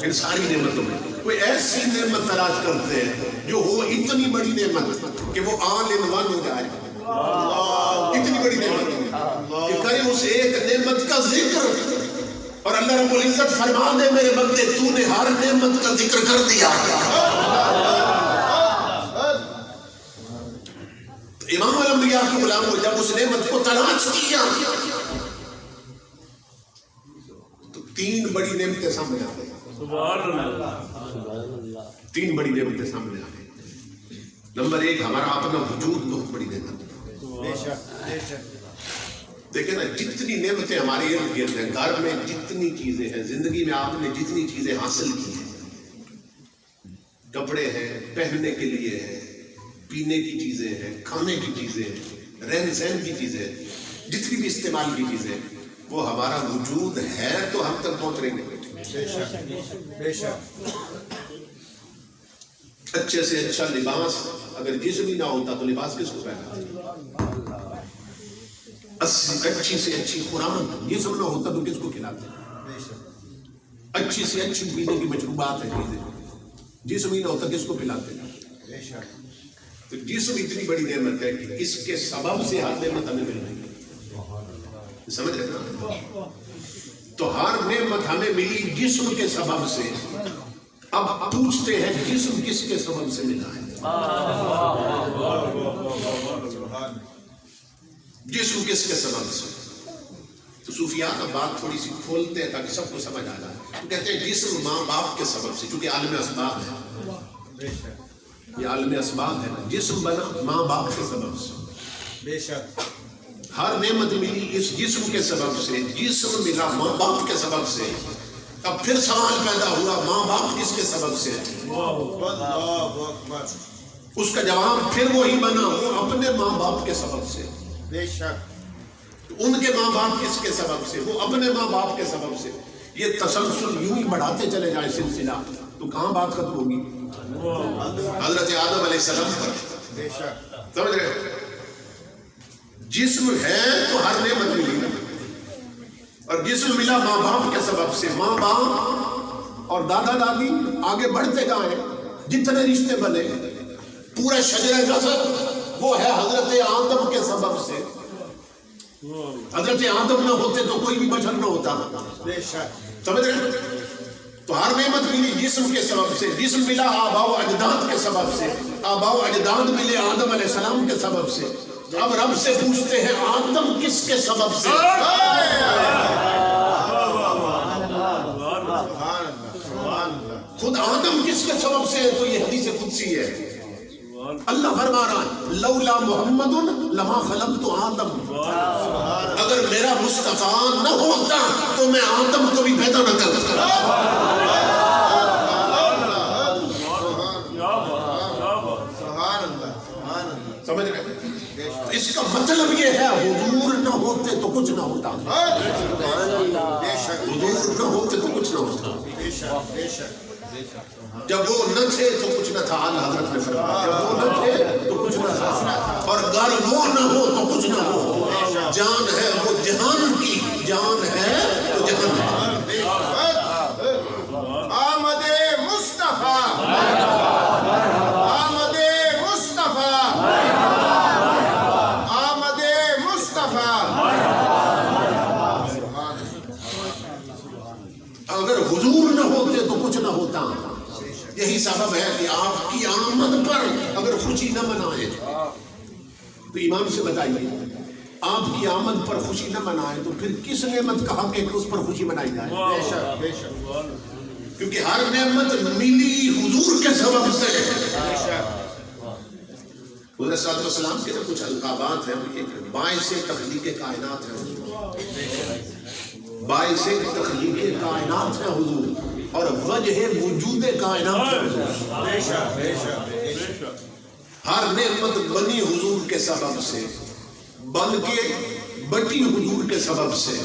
ان ساری نعمتوں میں کوئی ایسی نعمت تلاش کرتے ہیں جو ہو اتنی بڑی نعمت کہ وہ آل ان ون ہو جائے. اتنی بڑی نعمت کہ کرے اس ایک نعمت کا ذکر. اور اللہ رب العزت فرما دے میرے بندے تو نے ہر نعمت کا ذکر کر دیا. امام الانبیاء کے غلام کو جب اس نعمت کو تلاش کیا تو تین بڑی نعمتیں سامنے آ گئی. تین بڑی نعمتیں سامنے آ گئی. نمبر ایک ہمارا اپنا وجود بہت بڑی نعمت. دیکھیں نا جتنی نعمتیں ہمارے ارد گرد ہیں, گھر میں جتنی چیزیں ہیں, زندگی میں آپ نے جتنی چیزیں حاصل کی ہیں, کپڑے ہیں, پہننے کے لیے ہیں, پینے کی چیزیں ہیں, کھانے کی چیزیں ہیں, رہن سہن کی چیزیں ہیں, جتنی بھی استعمال کی چیزیں, وہ ہمارا وجود ہے تو ہم تک پہنچ رہے ہیں. بے شک. اچھے سے اچھا لباس اگر جسم ہی نہ ہوتا تو لباس کس کو پہنا؟ اچھی سے اچھی خوراک جسم نہ ہوتا تو کس کو کھلاتے؟ اچھی سے اچھی پینے کی مشروبات ہیں چیزیں, جسم ہی نہ ہوتا کس کو پلاتے؟ تو جسم اتنی بڑی نعمت ہے کہ اس کے سبب سے ہر نعمت ہمیں مل رہی ہے. سمجھ رہے نا؟ تو ہر نعمت ہمیں ملی جسم کے سبب سے. اب پوچھتے ہیں جسم کس کے سبب سے ملا ہے؟ جسم کس کے سبب سے؟ تو صوفیاء کا بات تھوڑی سی کھولتے ہیں تاکہ سب کو سمجھ آ جائے. تو کہتے ہیں جسم ماں باپ کے سبب سے, چونکہ عالم اسباب ہے, یہ عالم اسباب ہے. جسم بنا ماں باپ کے سبب سے. بے شک. ہر نعمت ملی اس جسم کے سبب سے, جسم ملا ماں باپ کے سبب سے. اب پھر سوال پیدا ہوا ماں باپ کس کے سبب سے؟ اس کا جواب پھر وہی بنا, وہ اپنے ماں باپ کے سبب سے. بے شک. ان کے ماں باپ کس کے سبب سے؟ وہ اپنے ماں باپ کے سبب سے. یہ تسلسل یوں ہی بڑھاتے چلے جائے سلسلہ تو کہاں بات ختم ہوگی؟ حضرت آدم علیہ السلام پر. بے شک. سمجھ رہے؟ جسم ہے تو ہر نعمت ملی, اور جسم ملا ماں باپ کے سبب سے. ماں باپ اور دادا دادی آگے بڑھتے گئے, جتنے رشتے بنے, پورا شجرہ نسب وہ ہے حضرت آدم کے سبب سے. حضرت آدم نہ ہوتے تو کوئی بھی بشر نہ ہوتا. سمجھ رہے؟ تو ہر نعمت ملی جسم کے سبب سے. جسم ملا آباء و اجداد کے سبب سے. آباء و اجداد ملے آدم علیہ السلام کے سبب سے. اب رب سے پوچھتے ہیں آدم کس کے سبب سے؟ خود آدم کس کے سبب سے ہے؟ تو یہ حدیث قدسی ہے. اللہ فرما رہا ہے لولا محمد لما خلقت آدم. اگر میرا مصطفیٰ نہ ہوتا تو میں آدم کو بھی پیدا نہ کرتا. سمجھ رہے؟ اس کا مطلب یہ ہے حضور نہ ہوتے تو کچھ نہ ہوتا. حضور نہ ہوتے تو کچھ نہ ہوتا. جب وہ نہ تھے تو کچھ نہ تھا. اعلیٰ حضرت نے فرمایا جب وہ نہ تھے تو کچھ نہ تھا, اور اگر وہ نہ ہو تو کچھ نہ ہو. جان ہے وہ جہان کی, جان ہے تو جہان ہے. آمد مصطفیٰ, آمد مصطفیٰ, آمد مصطفیٰ. اگر حضور نہ ہوتے تو کچھ نہ ہوتا. یہی سبب ہے کہ آپ کی آمد پر اگر خوشی نہ منائے تو ایمان سے بتائیے, آپ کی آمد پر خوشی نہ منائے تو پھر کس نعمت کا حق ہے کہ اس پر خوشی منائی جائے؟ کیونکہ ہر نعمت ملی حضور کے سبب سے. حضرت صلی اللہ علیہ وسلم کے کچھ القابات ہیں. باعث تخلیق کائنات ہے حضور, باعث تخلیق کائنات ہے حضور, اور وجہ وجود کائنات ہے حضور. ہر نعمت بنی حضور کے سبب سے, بن کے بٹی حضور کے سبب سے,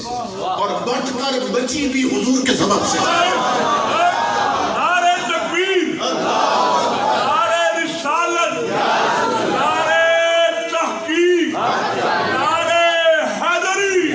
اور بٹ کر بچی بھی حضور کے سبب سے. نعرہ تکبیر, نعرہ رسالت, نعرہ تحقیق, نعرہ حیدری.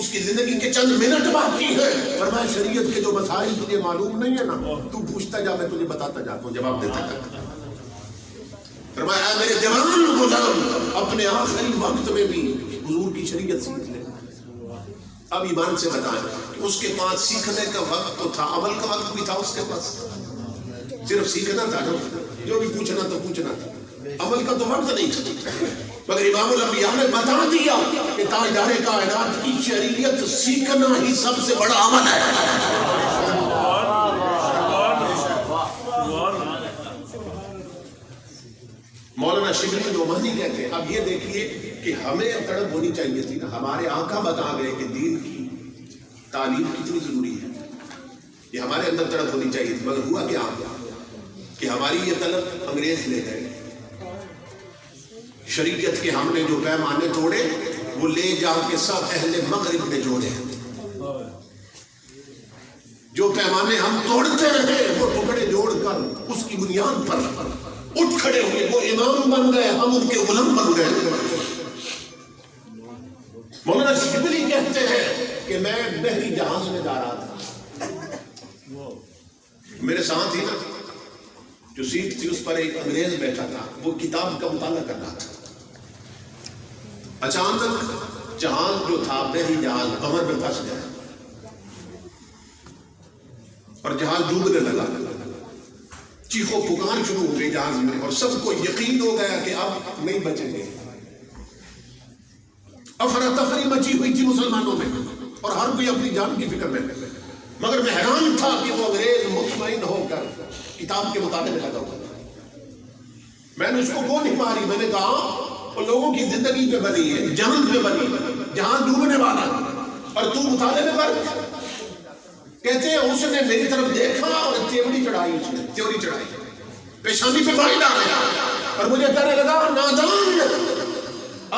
اس کی زندگی کے چند منٹ باقی ہیں. فرمایا شریعت کے جو مسائل تجھے معلوم نہیں ہے نا تو پوچھتا جا, میں تجھے بتاتا جاتا ہوں, جواب دیتا جا. فرمایا اے میرے جوان غلام, اپنے آخری وقت میں بھی حضور کی شریعت سیکھ لے. اب ایمان سے بتائیں کہ اس کے پاس سیکھنے کا وقت تو تھا, عمل کا وقت بھی تھا اس کے پاس. صرف سیکھنا تھا نا, جو بھی پوچھنا تو پوچھنا تھا, عمل کا تو وقت نہیں تھا. مگر امام الانبیاء نے بتا دیا کہ تاجدار کائنات کی شریعت سیکھنا ہی سب سے بڑا عمل ہے. مولانا شبلی نعمانی کہتے ہیں, اب یہ دیکھیے کہ ہمیں تڑپ ہونی چاہیے تھی نا. ہمارے آقا بتا گئے کہ دین کی تعلیم کتنی ضروری ہے, یہ ہمارے اندر تڑپ ہونی چاہیے تھی. مگر ہوا کیا کہ ہماری یہ طلب انگریز لے گئے. شریعت کے ہم نے جو پیمانے توڑے وہ لے جا کے سب اہل مغرب نے جوڑے. جو پیمانے ہم توڑتے رہے وہ ٹکڑے جوڑ کر اس کی بنیاد پر اٹھ کھڑے ہوئے, وہ امام بن گئے, ہم ان کے غلام بن گئے. مولانا شبلی کہتے ہیں کہ میں بحری جہاز میں جا رہا تھا, میرے ساتھ ہی نا جو سیٹ تھی اس پر ایک انگریز بیٹھا تھا, وہ کتاب کا مطالعہ کر رہا تھا. اچانک جہاز جو تھا بحری جہاز بھنور میں پھنس گیا اور جہاز ڈوبنے لگا. چیخو پکار شروع ہو گئی جہاز میں اور سب کو یقین ہو گیا کہ اب نہیں بچیں گے. افراتفری مچی ہوئی تھی مسلمانوں میں اور ہر کوئی اپنی جان کی فکر میں. مگر میں حیران تھا کہ وہ انگریز مطمئن ہو کر کتاب کے مطابق لگا ہوا. میں نے اس کو گو نہیں ماری, میں نے کہا وہ لوگوں کی زندگی پہ بنی ہے, جان پہ بنی, جہاں ڈوبنے والا اور تو مطالعے پر. کہتے ہیں اس نے میری طرف دیکھا اور تیوری چڑھائی, اس نے تیوری چڑھائی, پیشانی پہ پانی ڈالا اور مجھے کہنے لگا نادان,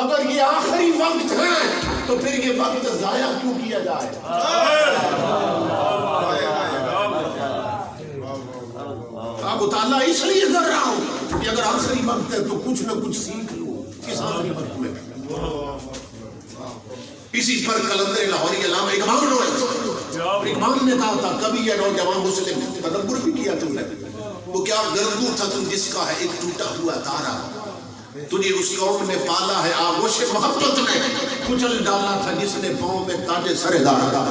اگر یہ آخری وقت ہے تو پھر یہ وقت ضائع کیوں کیا جائے. اب مطالعہ اس لیے کر رہا ہوں کہ اگر آخری وقت ہے تو کچھ نہ کچھ سیکھ لوں اس آخری وقت میں. اسی پر کلندر لاہوری علامہ اقبال نے کہا تھا کبھی یہ نوجوان مسلم تدبر بھی کیا تم نے, وہ کیا گردوں تھا تم جس کا ہے ایک ٹوٹا ہوا تارا, تجھے اس قوم نے پالا ہے آغوش محبت نے, کچل ڈالا تھا جس نے پاؤں میں تاج سر دارا.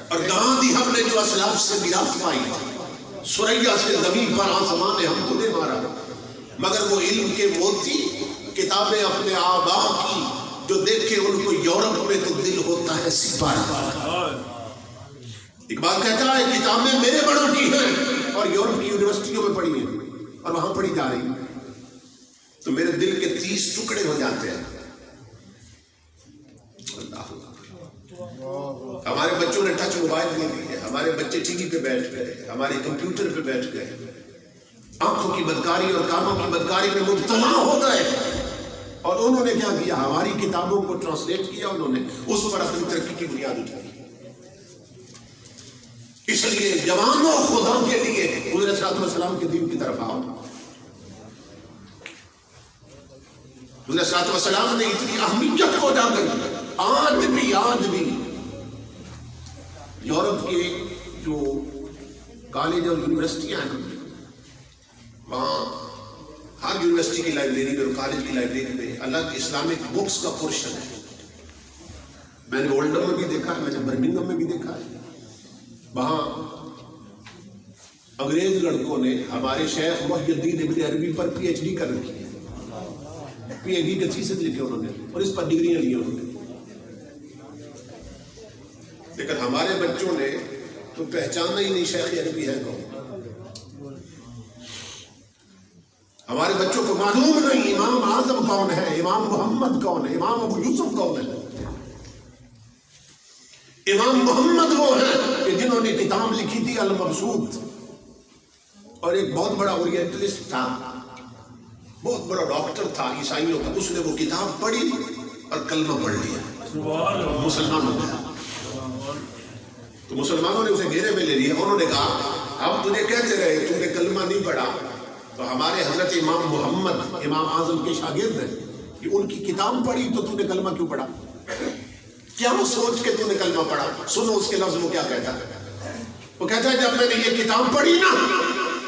اور کہاں دی ہم نے جو اسلاف سے میراث پائی, سریا سے زمین پر آسمان نے ہم کو دے مارا. مگر وہ علم کے موتی کتابیں اپنے آبا کی جو دیکھے ان کو یورپ میں تو دل ہوتا ہے سپارہ. اقبال کہتا ہے کتابیں میرے بڑوں کی ہیں اور یورپ کی یونیورسٹیوں میں پڑھی ہیں اور وہاں پڑھی جا رہی ہیں تو میرے دل کے 30 ٹکڑے ہو جاتے ہیں. ہمارے بچوں نے ٹچ موبائل نہیں لیے, ہمارے بچے ٹی وی پہ بیٹھ گئے, ہمارے کمپیوٹر پہ بیٹھ گئے, آنکھوں کی بدکاری اور کانوں کی بدکاری میں مبتلا ہو گئے. اور انہوں نے کیا کیا, ہماری کتابوں کو ٹرانسلیٹ کیا, انہوں نے اس پر اپنی ترقی کی بنیاد اٹھائی. اس لیے جوانوں خدا کے لیے حضور صلی اللہ علیہ وسلم کے دین کی طرف آؤ. حضور صلی اللہ علیہ وسلم نے اتنی اہمیت کو اجاگر کیا. آج بھی یورپ کے جو کالج اور یونیورسٹیاں ہیں وہاں ہر یونیورسٹی کی لائبریری میں اور کالج کی لائبریری میں الگ اسلامک بکس کا پورشن ہے. میں نے اولڈم میں بھی دیکھا ہے, میں نے برمنگھم میں بھی دیکھا ہے. وہاں انگریز لڑکوں نے ہمارے شیخ محی الدین ابن عربی پر پی ایچ ڈی کر رکھی ہے, پی ایچ ڈی کے تھیسس لکھے انہوں نے اور اس پر ڈگریاں لی انہوں نے. لیکن ہمارے بچوں نے تو پہچانا ہی نہیں شیخ عربی ہے کون. ہمارے بچوں کو معلوم نہیں امام اعظم کون ہے, امام محمد کون ہے, امام ابو یوسف کون ہے. امام محمد وہ ہیں کہ جنہوں نے کتاب لکھی تھی المبسوط, اور ایک بہت بڑا اورینٹلسٹ تھا, بہت بڑا ڈاکٹر تھا عیسائیوں کا, اس نے وہ کتاب پڑھی اور کلمہ پڑھ لیا, مسلمان ہو گیا. تو مسلمانوں نے اسے گھیرے میں لے لیا. انہوں نے کہا ہم تجھے کہتے رہے تم نے کلمہ نہیں پڑھا, تو ہمارے حضرت امام محمد امام اعظم کے شاگرد ہیں کہ ان کی کتاب پڑھی تو تم نے کلمہ کیوں پڑھا. کیا سوچ کے تو نے کلمہ پڑھا؟ سنو اس کے لفظ وہ کیا کہتا ہے. وہ کہتا ہے جب میں نے یہ کتاب پڑھی نا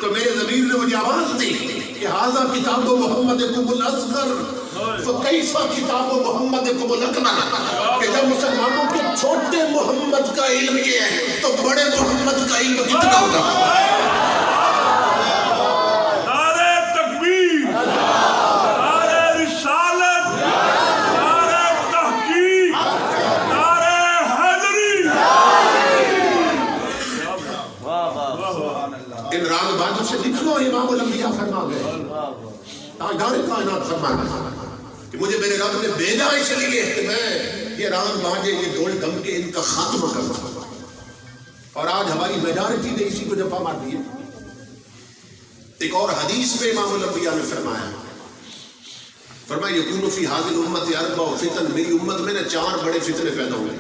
تو میرے ضمیر نے مجھے آواز دی کہ ھذا کتاب محمدکم الاصغر فکیف کتاب محمدکم الاکبر، کہ جب مسلمانوں کے چھوٹے محمد کا علم یہ ہے تو بڑے محمد کا علم کتنا ہوگا. نعرہ تکبیر، نعرہ رسالت، نعرہ تحقیق، نعرہ حیدری. ان راگ بازوں سے لکھ لو امام الانبیاء فرما گئے، تاجدار کائنات فرما گئے کہ مجھے میرے رب نے بھیجا اس لیے کہ میں یہ راگ باجے یہ ڈھول ڈھم کے ان کا خاتمہ کروں. اور آج ہماری میجارٹی نے اسی کو جفا مار دی ہے. ایک اور حدیث میں امام الانبیاء نے فرمایا یکون فی ھذی الامت اربع فتن، میری امت میں 4 بڑے فتنے پیدا ہوں گے.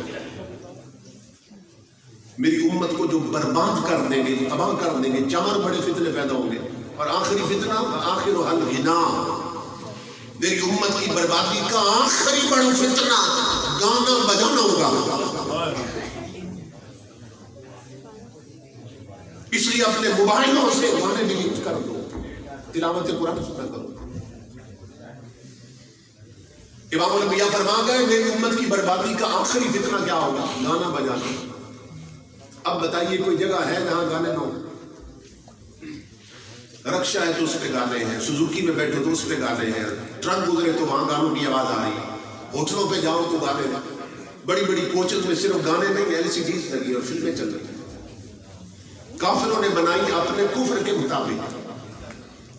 میری امت کو جو برباد کر دیں گے، تباہ کر دیں گے، 4 بڑے فتنے پیدا ہوں گے. اور آخری فتنہ آخر الغنا، میری امت کی بربادی کا آخری بڑا فتنہ گانا بجانا ہوگا. اس لیے اپنے موبائلوں سے گانے ڈیلیٹ کر دو، تلاوت قرآن سنا کرو. امام الانبیاء فرما گئے میری امت کی بربادی کا آخری فتنہ کیا ہوگا؟ گانا بجانا. اب بتائیے کوئی جگہ ہے جہاں گانے نہ ہو؟ رکشا ہے تو اس پہ گانے ہیں، سوزوکی میں بیٹھو تو اس پہ گانے ہیں، ٹرک گزرے تو وہاں گانوں کی آواز آ رہی ہے، ہوٹلوں پہ جاؤ تو گانے ہیں، بڑی بڑی کوچز میں صرف گانے نہیں، LCDs لگی اور فلمیں چل رہی ہیں. کافروں نے بنائی اپنے کفر کے مطابق،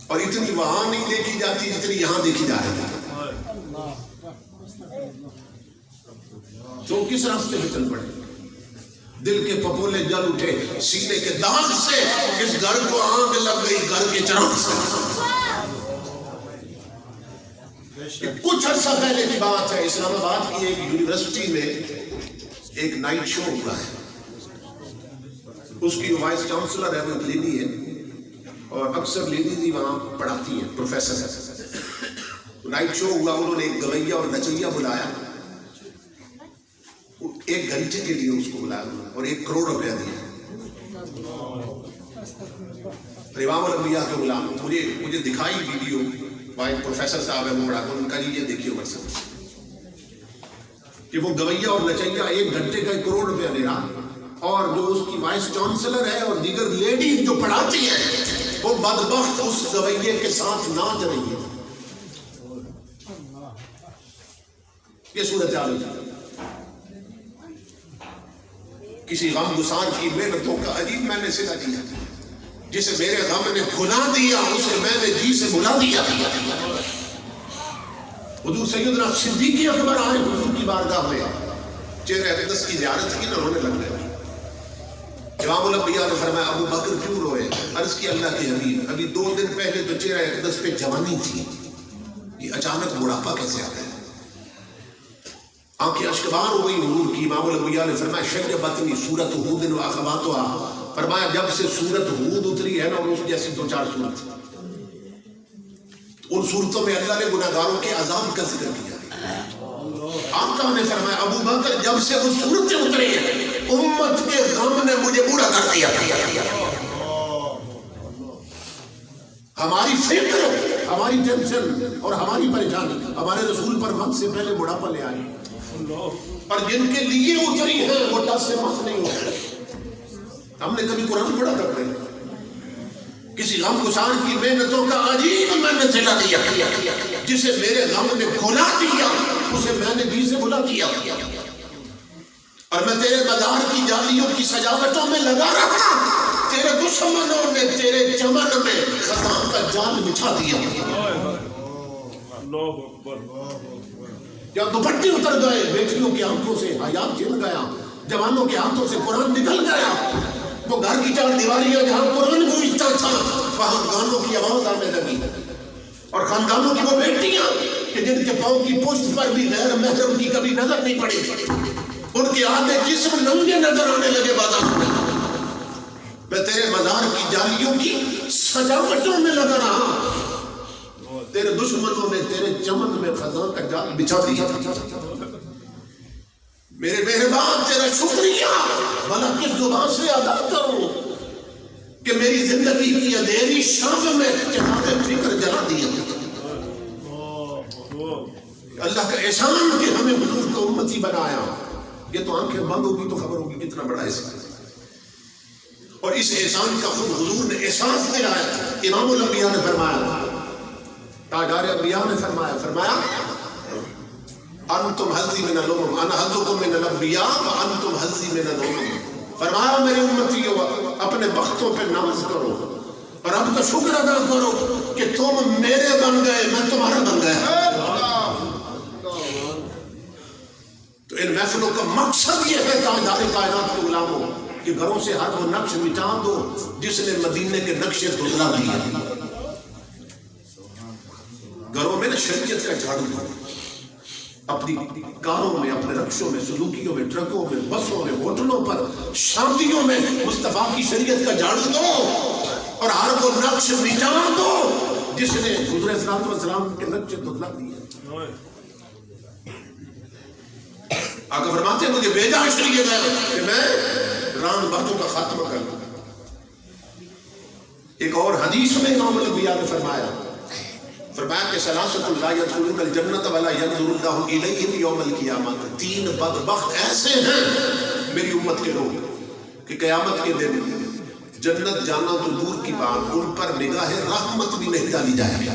اور اتنی وہاں نہیں دیکھی جاتی جتنی یہاں دیکھی جا رہی ہے. تو کس راستے پہ چل پڑے؟ دل کے پپولے جل اٹھے، سینے کے داغ سے اس گھر کو آگ لگ گئی، گھر کے چراغ سے. کچھ عرصہ پہلے کی بات ہے، اسلام آباد کی ایک یونیورسٹی میں ایک نائٹ شو ہوا ہے. اس کی وائس چانسلر ہے، وہ ایک لیڈی ہے، اور اکثر لیڈیز ہی وہاں پڑھاتی ہیں، پروفیسر ہے. نائٹ شو ہوا، انہوں نے ایک گویا اور نچیا بلایا، 1 گھنٹے کے لیے اس کو بلایا اور 1 کروڑ روپیہ دیا. امام الانبیاء کے غلام مجھے دکھائی ویڈیو، وہاں پروفیسر صاحب ہے وہ بڑا ان کا یہ دیکھیے ورثہ کہ وہ گویا اور نچیا 1 گھنٹے کا 1 کروڑ روپیہ دے رہا، اور جو اس کی وائس چانسلر ہے اور دیگر لیڈیز جو پڑھاتی ہیں وہ بدبخت اس گویے کے ساتھ ناچ رہی ہے. یہ صورتحال ہے. کسی غم گسار کی محنتوں کا عجیب میں نے صلہ دیا، جسے میرے غم نے بھلا دیا اسے میں نے جی سے بھلا دیا. حضور سیدنا صدیق اکبر آئے حضور کی بارگاہ میں، چہرہ اقدس کی زیارت کی نہ رونے لگ گئے. امام الانبیاء نے فرمایا ابو بکر کیوں روئے؟ عرض کی اللہ کے حبیب ابھی 2 دن پہلے تو چہرہ اقدس پہ جوانی تھی، یہ اچانک بڑھاپا کیسے آتا ہے؟ آنکھیں اشکبار ہو گئی حضور کی. امام الانبیاء نے فرمایا شیبتنی سورۃ ہود و اخواتها، فرمایا جب سے سورت ہود اتری ہے نا اور اس جیسی 2-4 سورت، ان سورتوں میں اللہ نے گناہگاروں کے عذاب کا ذکر کیا. آقا نے فرمایا ابو بکر جب سے وہ سورتیں اتری ہیں امت کے غم نے مجھے بوڑھا کر دیا. ہماری فکر، ہماری ٹینشن اور ہماری پریشانی ہمارے رسول پر وقت سے پہلے بڑھاپا لے آئی، اور جن کے لیے اتری ہیں وہ ٹس سے مس نہیں ہوتے. ہم نے کبھی قرآن پڑھا کرتے ہیں، کسی غم گسار کی محنتوں کا عجیب میں نے صلہ دیا، جسے میرے غم نے بھلا دیا اسے میں نے جی سے بھلا دیا. اور میں تیرے مزار کی جالیوں کی سجاوٹوں میں لگا رہا، تیرے دشمنوں نے تیرے چمن میں خزاں کا جال بچھا دیا. یا دوپٹے اتر گئے، بیٹیوں کی آنکھوں سے حیا چھن گیا، جوانوں کے ہاتھوں سے قرآن نکل گیا. وہ گھر کی 4 دیواریاں جہاں قرآن گونجتا تھا وہاں گانوں کی آواز آنے لگی. اور خاندانوں کی وہ بیٹیاں کہ جن کے پاؤں کی پشت پر بھی غیر محرم کی کبھی نظر نہیں پڑی، ان کے آدھے جسم ننگے نظر آنے لگے بازار میں. میں تیرے مزار کی جالیوں کی سجاوٹوں میں لگا رہا، تیرے دشمنوں نے تیرے چمن میں خزاں کا جال بچھا دیا. میرے مہربان تیرا شکریہ بھلا کس زبان سے ادا کروں کہ میری زندگی کی اندھیری شام میں چراغ فکر جلا دیا. اللہ کا احسان کہ ہمیں حضور کو امتی بنایا. یہ تو آنکھیں بند ہوگی تو خبر ہوگی کتنا بڑا احسان. اور اس احسان کا خود حضور نے احساس دلایا. امام الانبیاء نے فرمایا, تاجدار انبیاء نے فرمایا انتم حظی من الامم انا حظکم من الانبیاء وانتم حظی من الامم. فرمایا میرے امتیوں اپنے بختوں پہ ناز کرو اور اب تو شکر ادا کرو کہ تم میرے بن گئے میں تمہارا بن گیا. تو ان محفلوں کا مقصد یہ ہے تاجدار کائنات کے غلاموں کہ گھروں سے ہر وہ نقش مٹا دو جس نے مدینے کے نقشے دھندلا دیے. گھروں میں نا شریعت کا جھاڑو دو. اپنی کاروں میں, اپنے رکشوں میں, سلوکیوں میں, ٹرکوں میں, بسوں میں, ہوٹلوں پر, شادیوں میں مصطفیٰ کی شریعت کا جھاڑو دو اور ہر وہ نقش مٹا دو جس نے حضور صلی اللہ علیہ وسلم کے نقشے دھندلا دیے. آقا فرماتے ہیں مجھے بھیجا اس لیے کہ میں ران باتوں کا خاتمہ کر دوں. ایک اور حدیث میں امام الانبیاء نے فرمایا کہ ثلاثۃ لا يدخلون الجنۃ ولا ينظر الله الیہم یوم القیامہ. 3 بدبخت ایسے ہیں میری امت کے لوگ کہ قیامت کے دن جنت جانا تو دور کی بات, ان پر نگاہ رحمت بھی نہیں ڈالی جائے گی.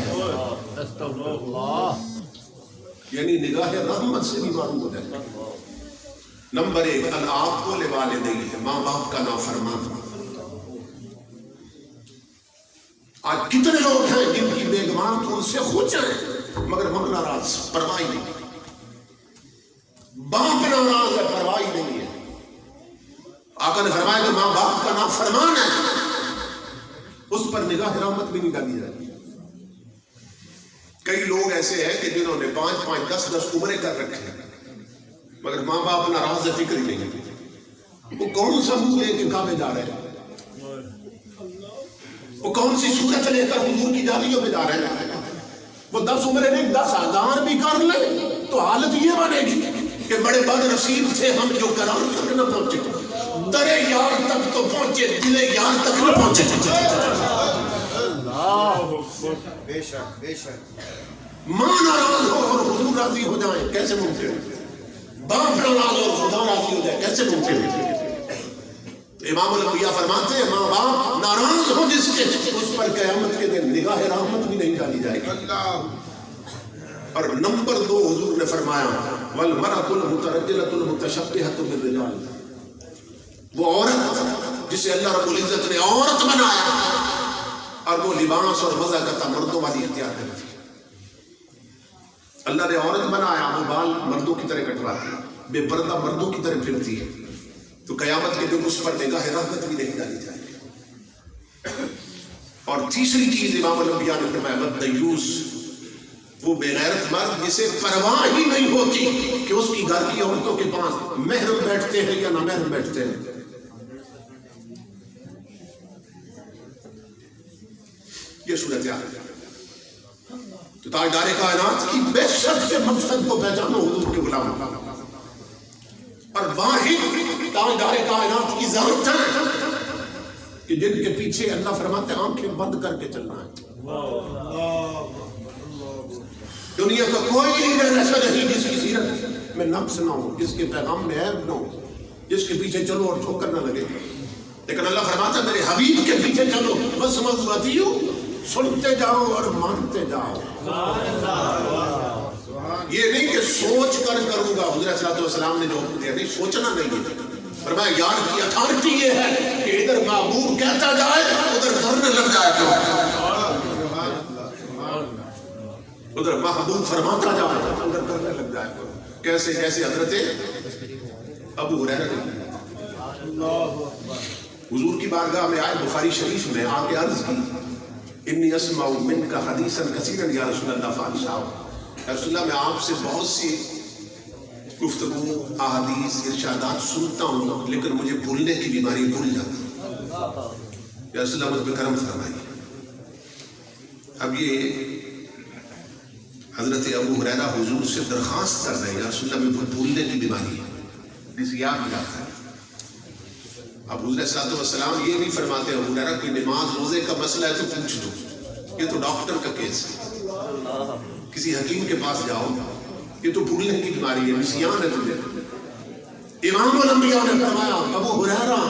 یعنی نگاہ رحمت سے بھی معروف ہو جائے. نمبر 1 العاق لوالدیہ, ماں باپ کا نافرمان. آج کتنے لوگ ہیں جن کی بیگمان تو ان سے خوش ہیں مگر ماں ناراض, پرواہی نہیں. باپ ناراض ہے, پرواہی نہیں ہے. آقا نے فرمایا کہ ماں باپ کا نافرمان ہے اس پر نگاہ رحمت بھی نہیں ڈالی جاتی. کئی لوگ ایسے ہیں کہ جنہوں نے 5-5, 10-10 عمریں کر رکھے ہیں مگر ماں باپ ناراض ہے, فکر ہی نہیں. وہ کون سا منہ لے کے کعبے جا رہے ہیں, وہ کون سی صورت لے کر حضور کی جالیوں میں جا رہے ہیں. وہ 10 عمریں نہیں 10,000 بھی کر لیں تو حالت یہ بنے گی کہ بڑے بد نصیب تھے ہم جو کرام تک نہ پہنچے. درے یار تک تو پہنچے, دلے یار تک نہ پہنچے. بے شک بے شک. ماں ناراض ہو اور حضور راضی ہو جائیں کیسے ممکن ہے؟ باپ ناراض ہو اور خدا راضی ہو جائے کیسے ممکن ہے؟ امام الانبیاء فرماتے ہیں ماں باپ ناراض ہو جس کے اس پر قیامت کے دن نگاہ رحمت بھی نہیں ڈالی جائے گی. اور نمبر 2 حضور نے فرمایا والمرأة المترجلة المتشبہة بالرجال. وہ عورت جسے اللہ رب العزت نے عورت بنایا اور وہ لباس اور مزہ کرتا مردوں والی اختیار کرتی. اللہ نے عورت بنایا, وہ بال مردوں کی طرح کٹواتی ہے, بے پردہ مردوں کی طرح پھرتی ہے. تو قیامت کے دن اس پر نگاہ رحمت بھی نہیں ڈالی جائے گی. اور تیسری چیز امام الانبیاء نے فرمایا والدیوس, وہ بے غیرت مرد جسے پرواہ ہی نہیں ہوتی کہ اس کی گھر کی عورتوں کے پاس محرم بیٹھتے ہیں یا نہ محرم بیٹھتے ہیں. یہ صورت حال ہے. تو تاجدار کائنات کی بے شک کے مقصد کو پہچانو حضور کے غلام اور واحد تاجدار کائنات کی ذات ہے کہ جن کے پیچھے اللہ فرماتے ہیں آنکھیں بند کر کے چلنا ہے. دنیا کا کوئی لیڈر ایسا نہیں جس کی سیرت میں نقص نہ ہو, جس کے پیغام میں عیب نہ ہو, جس کے پیچھے چلو اور ٹھوکر نہ لگے. لیکن اللہ فرماتا ہے میرے حبیب کے پیچھے چلو بس مغبتیو, سنتے جاؤ اور مانتے جاؤ. یہ نہیں کہ سوچ کر کروں گا. حضور صلی اللہ علیہ وسلم نے جو حکم دیا نہیں, سوچنا نہیں ہے. فرمایا یار کی اتھارٹی یہ ہے کہ ادھر محبوب کہتا جائے ادھر دھرنے لگ جائے, ادھر محبوب فرماتا جائے ادھر دھرنے لگ جائے. کیسے؟ جیسے حضرت ابو ہریرہ حضور کی بارگاہ میں آئے, بخاری شریف میں آ کے عرض کی انی اسمع منک حدیثا کثیرا یا رسول اللہ فانساہ. رسول اللہ میں آپ سے بہت سی گفتگو احادیث ارشادات سنتا ہوں لیکن مجھے بھولنے کی بیماری بھول جاتا ہوں. یا رسول اللہ مجھ پہ کرم فرمائیے. اب یہ حضرت ابو ہریرہ حضور سے درخواست کر رہے ہیں یا رسول اللہ میں بھولنے کی بیماری ہے. نسیان ہو جاتا ہے. اب حضور صلی اللہ علیہ وسلم یہ نہیں فرماتے ابو ہریرہ کہ نماز روزے کا مسئلہ ہے تو پوچھ دو، یہ تو ڈاکٹر کا کیس ہے، کسی حکیم کے پاس جاؤ، یہ تو بھولنے کی بیماری ہے، نسیان ہے تجھے. امام الانبیاء نے فرمایا ابو ہریرہ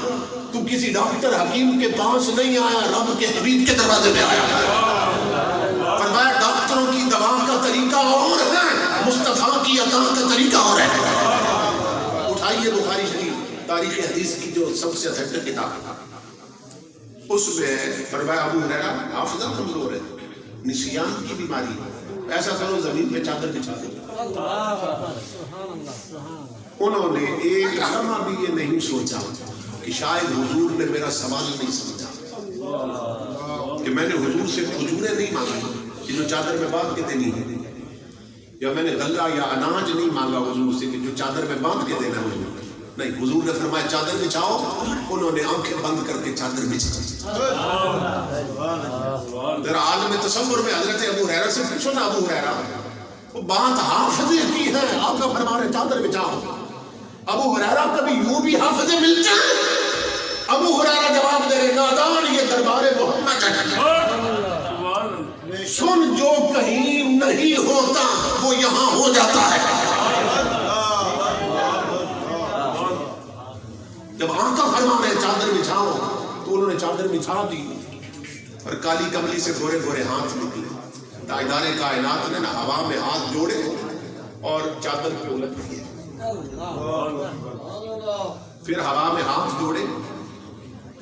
تو کسی ڈاکٹر حکیم کے پاس نہیں آیا، رب کے حبیب کے دروازے پہ آیا. فرمایا ڈاکٹروں کی دوا کا طریقہ اور ہے، مصطفیٰ کی عطا کا طریقہ اور ہے. اٹھائیے بخاری شریف تاریخ حدیث کی جو سب سے اتھینٹک کتاب، اس میں فرمایا ابو ہریرہ حافظہ کمزور ہے، نسیان کی بیماری ہے، ایسا کرو زمین پہ چادر بچھا دو. انہوں نے ایک لمحہ بھی یہ نہیں سوچا کہ شاید حضور نے میرا سوال نہیں سمجھا، کہ میں نے حضور سے کھجوریں نہیں مانگی کہ جو چادر میں باندھ کے دینی ہے، یا میں نے غلہ یا اناج نہیں مانگا حضور سے کہ جو چادر میں باندھ کے دینا ہے. نہیں، حضور نے فرمایا چادر بچھاؤ، انہوں نے آنکھیں بند کر کے چادر بچھائی. ذرا عالم تصور میں حضرت ابو ہریرہ سے پوچھو نا، ابو ہریرہ وہ بات حافظے کی ہے، آقا فرما رہے چادر بچھاؤ. ابو ہریرہ کبھی یوں بھی حافظے ملتے ہیں؟ ابو ہریرہ جواب دے رہے نادان یہ دربار محمد ہے، سن جو کہیں نہیں ہوتا وہ یہاں ہو جاتا ہے. جب آقا فرما رہے چادر بچھاؤ تو انہوں نے چادر بچھا دی اور کالی کملی سے گورے گورے ہاتھ نکلے. تاجدار کائنات نے نا ہوا میں ہاتھ جوڑے اور چادر پہ الٹ دیے، پھر ہوا میں ہاتھ جوڑے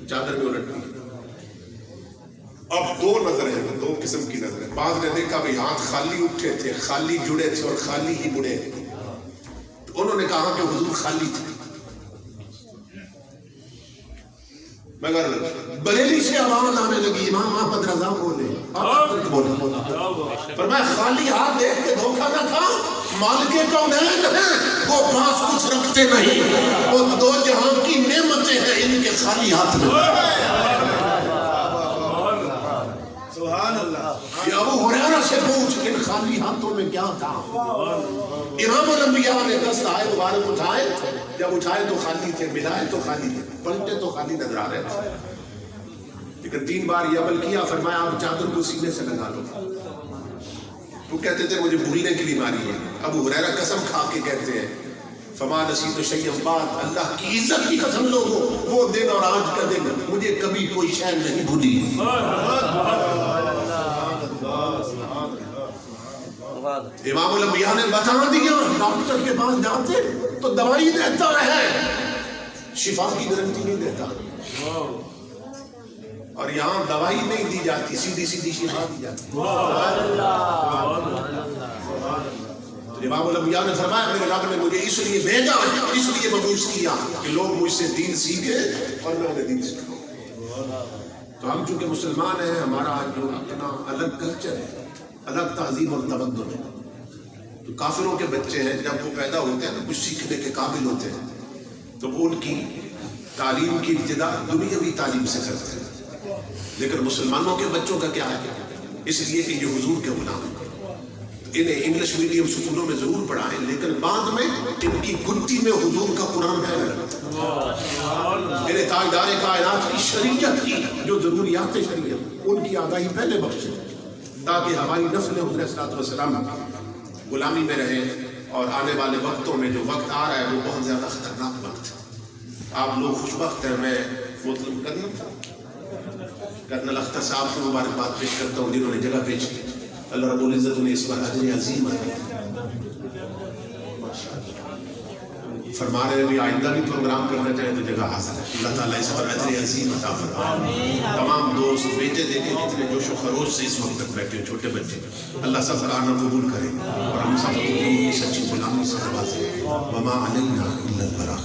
چادر پہ الٹ دیے. اب دو نظر ہیں، دو قسم کی نظر ہے. بعض نے دیکھا بھئی ہاتھ خالی اٹھے تھے، خالی جڑے تھے اور خالی ہی مڑے، تو انہوں نے کہا کہ حضور خالی تھے. مگر بریلی سے آواز آنے لگی، امام احمد رضا بولے، فرمایا خالی ہاتھ دیکھ کے دھوکہ نہ کھا، مالک کونین ہیں وہ پاس کچھ رکھتے نہیں، وہ دو جہاں کی نعمتیں ہیں ان کے خالی ہاتھ میں. سبحان اللہ. یہ ابو ہریرہ سے پوچھ ان خالی ہاتھوں میں کیا تھا. امام الانبیاء نے 10 آئے مبارک اٹھائے، جب اٹھائے تو خالی تھے، ملائے تو خالی تھے، پلٹے تو خالی نظر آ رہے تھے. لیکن 3 بار یہ عمل کیا، فرمایا آپ چادر کو سینے سے لگا لو. وہ کہتے تھے مجھے بھولنے کی بیماری ہے. ابو ہریرہ قسم کھا کے کہتے ہیں فما نسیت شیئا بعد، اللہ کی عزت کی قسم لوگو وہ دن اور آج کا دن مجھے کبھی کوئی شے نہیں بھولی. امام الانبیاء نے بتا دیا ڈاکٹر کے پاس جاتے تو دوائی دیتا ہے، شفا کی گارنٹی نہیں دیتا. اور یہاں دوائی نہیں دی جاتی، سیدھی سیدھی شفا دی جاتی. امام الانبیاء نے فرمایا میرے رب نے مجھے اس لیے بھیجا، اس لیے مبعوث کیا کہ لوگ مجھ سے دین سیکھے اور میں انہیں دین سکھاؤں. تو ہم چونکہ مسلمان ہیں، ہمارا جو اپنا الگ کلچر ہے، الگ تہذیب اور تمدن ہے. تو کافروں کے بچے ہیں جب وہ پیدا ہوتے ہیں نا کچھ سیکھنے کے قابل ہوتے ہیں تو وہ ان کی تعلیم کی ابتدا دنیاوی تعلیم سے کرتے ہیں. لیکن مسلمانوں کے بچوں کا کیا ہے؟ اس لیے کہ یہ حضور کے غلام ہیں. انہیں انگلش میڈیم سکولوں میں ضرور پڑھائیں، لیکن بعد میں ان کی گنتی میں حضور کا قرآن ہے. انہیں تاجدار کائنات کی شریعت کی جو ضروریات شریعت ان کی آگاہی پہلے بخشے تاکہ ہماری نسل حضور صلی اللہ علیہ وسلم غلامی میں رہے. اور آنے والے وقتوں میں جو وقت آ رہا ہے وہ بہت زیادہ خطرناک وقت ہے. آپ لوگ خوش وقت ہیں. میں مطلب کرنل اختر صاحب کو مبارکباد پیش کرتا ہوں جنہوں نے جگہ پیش کی. اللہ رب العزت نے اس پر اجر عظیم ہے. فرما رہے ہیں بھی آئندہ بھی پروگرام کرنا چاہیں تو جگہ حاصل ہے. اللہ تعالیٰ اس پر اجر عظیم عطا فرمائے. تمام دوست بیٹے دیکھیں جتنے جوش و خروش سے اس وقت تک بیٹھے ہیں، چھوٹے بچے، اللہ سب کا آنا قبول کرے اور ہم سب کو سچی غلامی سے نوازے. وما علینا الا البلاغ.